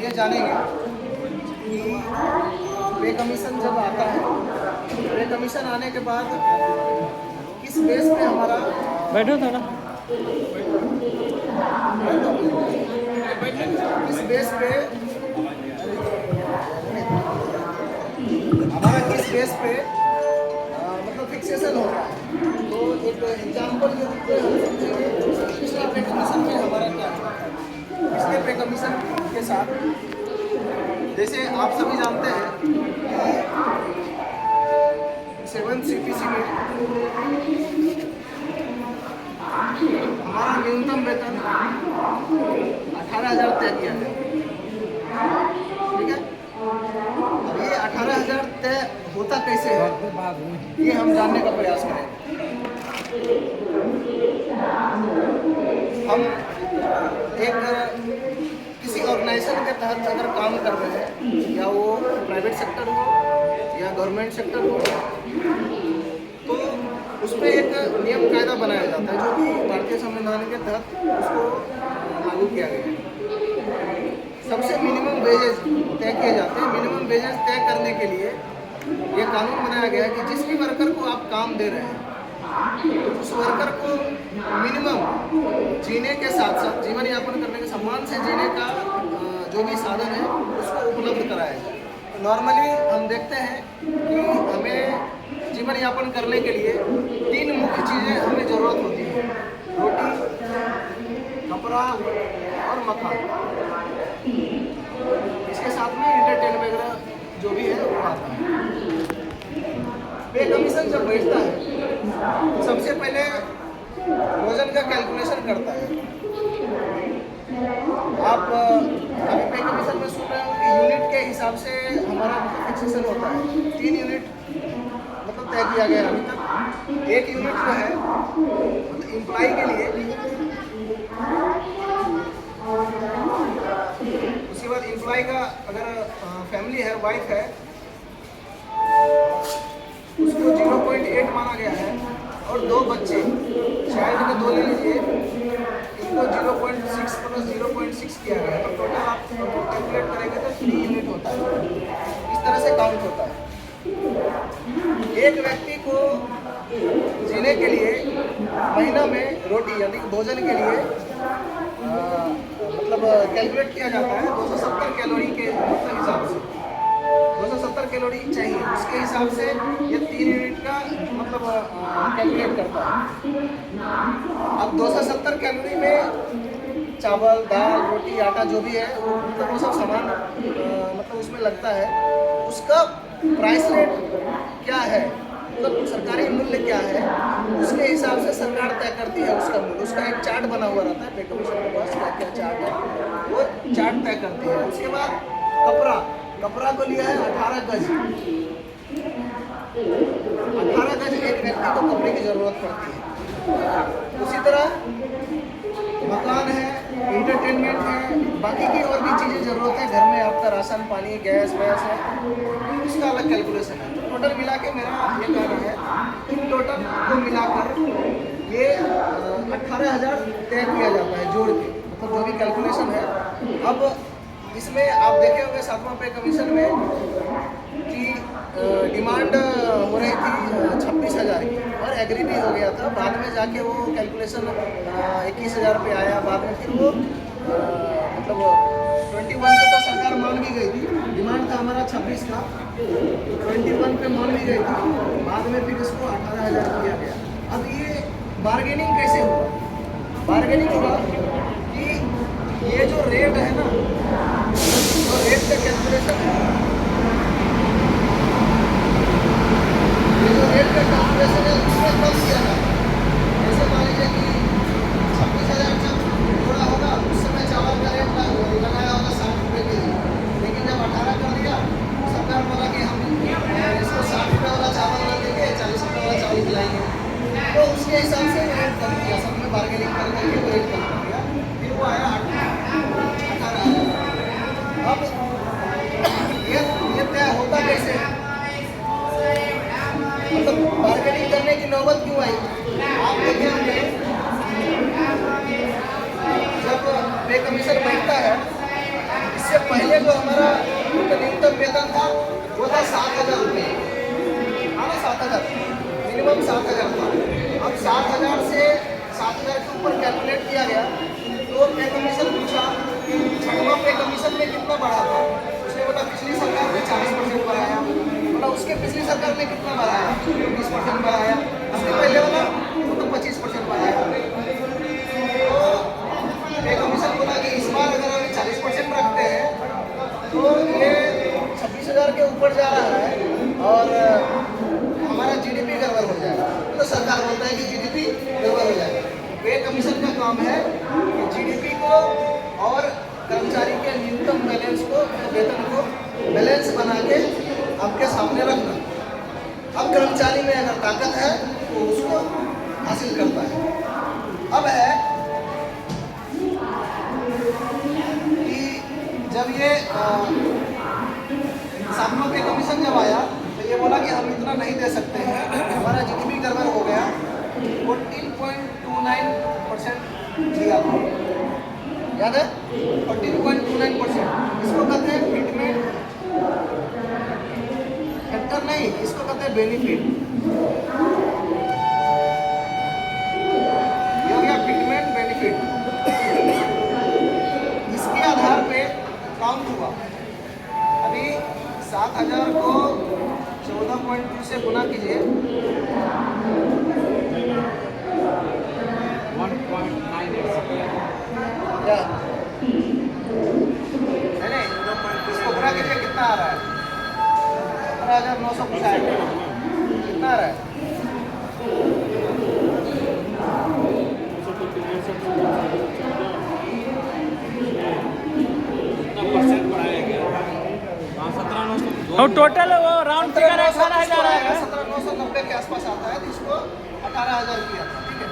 ये जानेंगे कि पे कमीशन जब आता है, पे कमीशन आने के बाद किस बेस पे हमारा बैठो थोड़ा। किस बेस पे हमारा किस बेस पे मतलब फिक्सेशन होता है। तो एक एग्जाम्पल के रूप में हम समझेंगे पिछले पे कमीशन में हमारा क्या है। पिछले पे कमीशन के साथ जैसे आप सभी जानते हैं कि 7 CPC में हमारा न्यूनतम वेतन 18,000 तय किया गया। ठीक है, अब ये 18,000 तय होता कैसे है, ये हम जानने का प्रयास करेंगे। हम एक किसी ऑर्गेनाइजेशन के तहत अगर काम कर रहे हैं, या वो प्राइवेट सेक्टर हो या गवर्नमेंट सेक्टर हो, तो उसमें एक नियम कायदा बनाया जाता है जो कि भारतीय संविधान के तहत उसको लागू किया गया है। सबसे मिनिमम वेजेस तय किए जाते हैं। मिनिमम वेजेस तय करने के लिए ये कानून बनाया गया है कि जिस भी वर्कर को आप काम दे रहे हैं, तो उस वर्कर को मिनिमम जीने के साथ साथ जीवन यापन करने के सम्मान से जीने का जो भी साधन है उसको उपलब्ध कराया जाए। नॉर्मली हम देखते हैं कि हमें जीवन यापन करने के लिए 3 मुख्य चीज़ें हमें ज़रूरत होती है: रोटी, कपड़ा और मकान। इसके साथ में एंटरटेनमेंट वगैरह जो भी है वो आता है। पे कमीशन जब बैठता है, सबसे पहले वजन का कैलकुलेशन करता है। आप अभी पे कमीशन में सुन रहे हो कि यूनिट के हिसाब से हमारा फिक्सेशन होता है। 3 यूनिट मतलब तय किया गया अभी तक। 1 यूनिट जो है मतलब एम्प्लॉय के लिए, उसके बाद एम्प्लॉय का अगर फैमिली है, वाइफ है, उसको 0.8 माना गया है। और 2 बच्चे, चाइल्ड के 2 ले लीजिए, इनको 0.6 प्लस 0.6 किया गया है। तो टोटल आप कैलकुलेट करेंगे तो 3 यूनिट होता है। इस तरह से काउंट होता है। एक व्यक्ति को जीने के लिए महीना में रोटी यानी भोजन के लिए मतलब कैलकुलेट किया जाता है 270 कैलोरी के मतलब हिसाब से। 270 कैलोरी चाहिए, उसके हिसाब से ये 3 यूनिट का मतलब कैलकुलेट करता है। अब 270 कैलोरी में चावल, दाल, रोटी, आटा जो भी है वो मतलब वो सब सामान मतलब उसमें लगता है। उसका प्राइस रेट क्या है, मतलब सरकारी मूल्य क्या है, उसके हिसाब से सरकार तय करती है उसका मूल्य। उसका एक चार्ट बना हुआ रहता है पे कमीशन के पास, क्या क्या चार्ट है वो चार्ट तय करती है। उसके बाद कपड़ा को लिया है 18 गज। 18 गज एक व्यक्ति को कपड़े की जरूरत पड़ती है। उसी तरह मकान है, एंटरटेनमेंट है, बाकी की और भी चीज़ें ज़रूरत है घर में, आपका राशन पानी गैस वैस है, उसका अलग कैलकुलेशन है। तो टोटल मिला के मेरा ये कहना है, इन टोटल को मिलाकर ये 18,000 तय किया जाता है जोड़ के, मतलब जो भी कैलकुलेशन है। अब इसमें आप देखे होंगे 7वां पे कमीशन में कि डिमांड हो रही थी 26,000 की और एग्री भी हो गया था। बाद में जाके वो कैलकुलेशन 21,000 पे आया। बाद में फिर वो मतलब 21 पे तो सरकार मान भी गई थी। डिमांड था हमारा 26 का, 21 पे मान भी गई थी। बाद में फिर इसको 18,000 किया गया। अब ये बार्गेनिंग कैसे हुआ? बार्गेनिंग हुआ कि ये जो रेट है ना, तो रेट का कैलकुलेशन है, ये जो रेट का कैलकुलेशन है उसमें कम किया जाता है। जैसे मान लीजिए कि 26,000 जब थोड़ा होगा, उस समय चावल का रेट लगाया होगा 60 रुपये के जी। लेकिन जब 18 कर दिया, सरकार बोला कि हम इसको 60 रुपये वाला चावल न देंगे, 40 रुपये वाला चावल खिलाएंगे। तो उसके हिसाब से रेट कम किया, सब में बार्गेनिंग करके रेट कम कर दिया। फिर वो आया 18,000। अब ये तय होता कैसे, मतलब बार्गेनिंग करने की नौबत क्यों आई? आप देखे होंगे जब पे कमीशन बैठता है, इससे पहले जो हमारा न्यूनतम वेतन था वो था 7,000 रुपये, हाँ ना, 7,000, मिनिमम 7,000 था। अब 7,000 से 7,000 के ऊपर कैलकुलेट किया गया तो पे कमीशन पूछा, छठवां पे कमीशन में कितना बढ़ा था, उसने बोला पिछली सरकार ने 40% बढ़ाया, बोला उसके पिछली सरकार ने कितना बढ़ाया, 20% बढ़ाया, उसके पहले वाला वो तो 25% बढ़ाया। तो पे कमीशन बोला कि इस बार अगर अभी 40% रखते हैं तो ये 26,000 के ऊपर जा रहा है और हमारा जीडीपी गड़बड़ हो जाएगा। तो सरकार बोलता है कि जीडीपी गड़बड़ हो जाएगा। पे कमीशन का काम है कि जीडीपी को और कर्मचारी के न्यूनतम बैलेंस को, वेतन को बैलेंस बना के आपके सामने रखना। अब कर्मचारी में अगर ताकत है तो उसको हासिल करता है। अब है कि जब ये सातवां पे कमीशन जब आया तो ये बोला कि हम इतना नहीं दे सकते हैं, हमारा जीडीपी गड़बड़ हो गया, 14.29% दिया था, याद है 14.29%। इसको कहते हैं फिटमेंट फैक्टर, नहीं इसको कहते हैं बेनिफिट। ये हो गया फिटमेंट बेनिफिट। इसके आधार पे काउंट हुआ। अभी 7,000 को 14.2 से गुना कीजिए, 1.9 नहीं, इसको गुना कीजिए, कितना आ रहा है, 15,900 कुछ आएगा, कितना आ रहा है, तो टोटल वो राउंड फिगर 18,000 आएगा, 17,990 के आसपास आता है, तो इसको 18,000 किया था, ठीक है।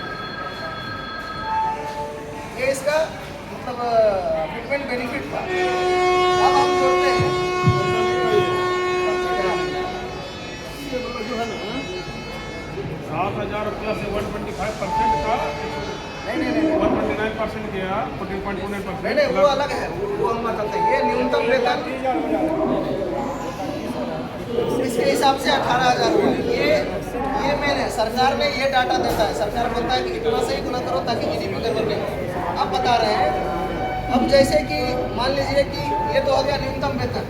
ये इसका मतलब फिटमेंट बेनिफिट था। अब हम जोड़ते हैं 7,000 प्लस 125% का, नहीं 129% किया, 14.29%। नहीं वो अलग है, वो हम बताते हैं। ये न्यूनतम वेतन इसके हिसाब से 18,000 हुआ। ये मैंने सरकार ने ये डाटा देता है, सरकार बोलता है कि इतना से ही गुना करो ताकि जीडीपी गड़बड़ नहीं हो। अब बता रहे हैं, अब जैसे कि मान लीजिए कि ये तो हो गया न्यूनतम वेतन।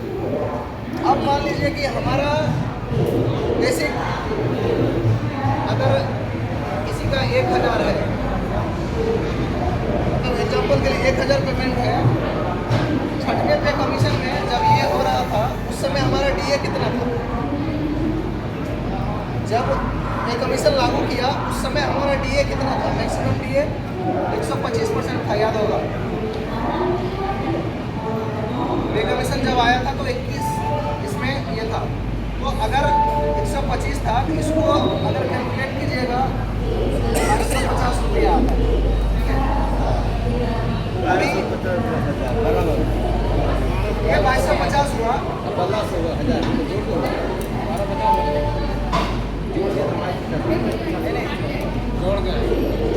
अब मान लीजिए कि हमारा बेसिक अगर किसी का 1,000 है, तो एग्जाम्पल के लिए 1,000 पेमेंट है, छठवें पे कमीशन में जब ये हो रहा था उस समय हमारा डीए कितना था, जब पे कमीशन लागू किया उस समय हमारा डीए कितना था, मैक्सिमम डीए 125% था, याद होगा। पे कमीशन जब आया था तो 21 इसमें ये था, तो अगर 125 था तो इसको अगर कैलकुलेट कीजिएगा 250 रुपया आता है, ठीक है। अभी ये 250 हुआ,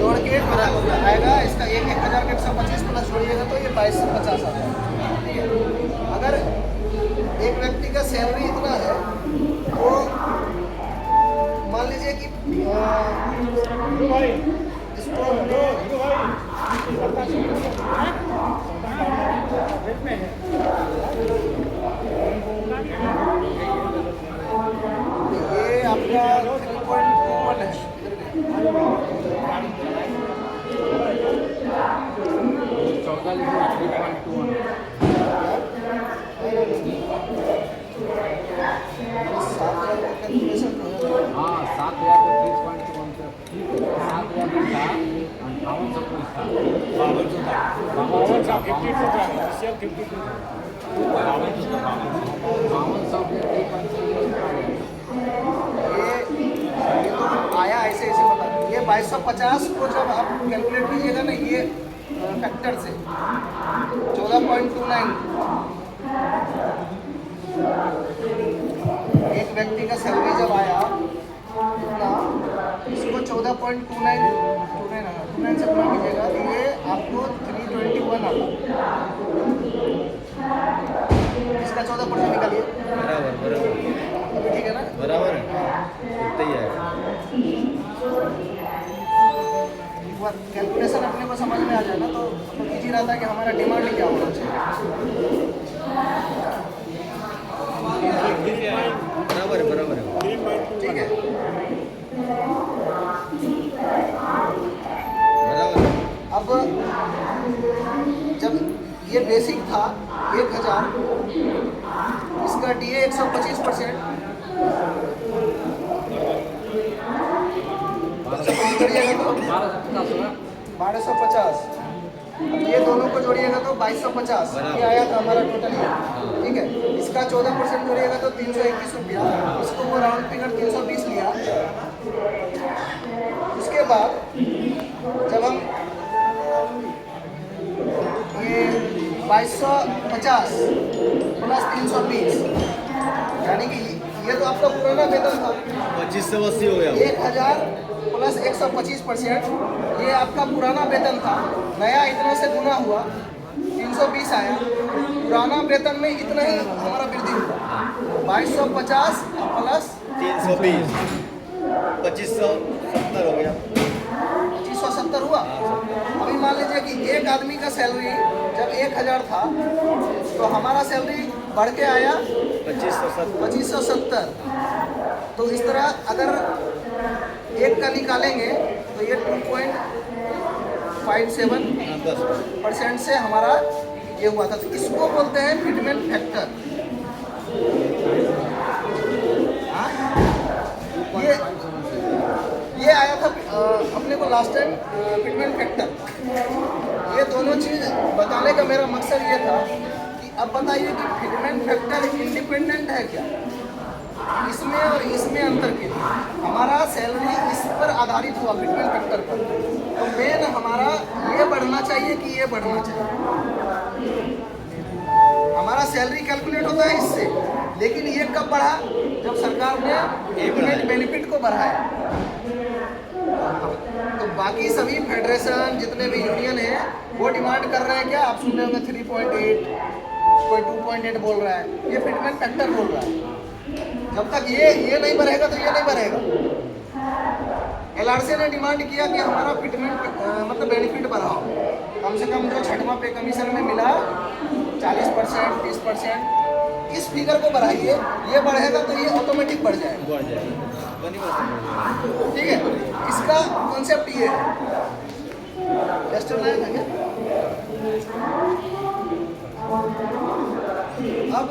जोड़ के आएगा इसका 1,000 के 125 प्लस जोड़िएगा तो ये 2,250 आता है, ठीक है। अगर एक व्यक्ति का सैलरी इतना है तो मान लीजिए कि ये आपका 3.21 है, हाँ 7,000 का 3.1 से 7,000 था, बावन सौ कुछ था, बावन सौ था, बावन सौ 52 था, ऑफिशियल 52 था, बावन सौ के 3.1 ये तो आया ऐसे ऐसे बता। ये 2,250 को जब आप कैलकुलेट कीजिएगा ना, ये फैक्टर से 14.29 एक व्यक्ति का सैलरी जब आया इतना, इसको 14.29 से गुना कीजिएगा तो ये आपको 321 आता। कैलकुलेशन अपने को समझ में आ जाए ना तो इजी रहता है कि हमारा डिमांड क्या होना चाहिए। बराबर है, बराबर है, ठीक है, बराबर है। अब जब ये बेसिक था 1000, इसका DA 125%, जोड़िएगा तो 1250, अब ये दोनों को जोड़िएगा तो 2250, ये आया था हमारा टोटल ये, ठीक है। इसका 14% जोड़िएगा तो 321 रुपया, इसको वो राउंड फिगर 320 लिया। उसके बाद जब हम ये 2250 प्लस 320, यानी कि ये तो आपका पुराना वेतन था 2580 हो गया। 1000 प्लस 125%, ये आपका पुराना वेतन था, नया इतना से गुना हुआ 320 आया, पुराना वेतन में इतना ही हमारा वृद्धि हुआ 2250 प्लस 320, 2570 हो गया। 2570 हुआ। अभी मान लीजिए कि एक आदमी का सैलरी जब 1000 था तो हमारा सैलरी बढ़ के आया 2570। तो इस तरह अगर एक का निकालेंगे तो ये 2.57% से हमारा ये हुआ था। तो इसको बोलते हैं फिटमेंट फैक्टर। ये आया था अपने को लास्ट टाइम फिटमेंट फैक्टर। ये दोनों चीज़ बताने का मेरा मकसद ये था कि अब बताइए कि फिटमेंट फैक्टर इंडिपेंडेंट है क्या, इसमें और इसमें अंतर के लिए हमारा सैलरी इस पर आधारित हुआ फिटमेंट फैक्टर पर। तो मेन हमारा ये बढ़ना चाहिए कि ये बढ़ना चाहिए। हमारा सैलरी कैलकुलेट होता है इससे, लेकिन ये कब बढ़ा? जब सरकार ने एम्प्लॉयमेंट बेनिफिट को बढ़ाया। तो बाकी सभी फेडरेशन जितने भी यूनियन है वो डिमांड कर रहे हैं क्या? आप सुन रहे होंगे 3.8, कोई 2.8 बोल रहा है, ये फिटमेंट फैक्टर बोल रहा है। जब तक ये नहीं बढ़ेगा तो ये नहीं बढ़ेगा। LRC ने डिमांड किया कि हमारा फिटमेंट मतलब बेनिफिट बढ़ाओ, कम से कम जो छठवां पे कमीशन में मिला 40%, 30%, इस फिगर को बढ़ाइए। ये बढ़ेगा तो ये ऑटोमेटिक बढ़ जाएगा, बढ़ जाएगा। ठीक है। इसका कॉन्सेप्ट ये है। टेस्टर लाइन है क्या? अब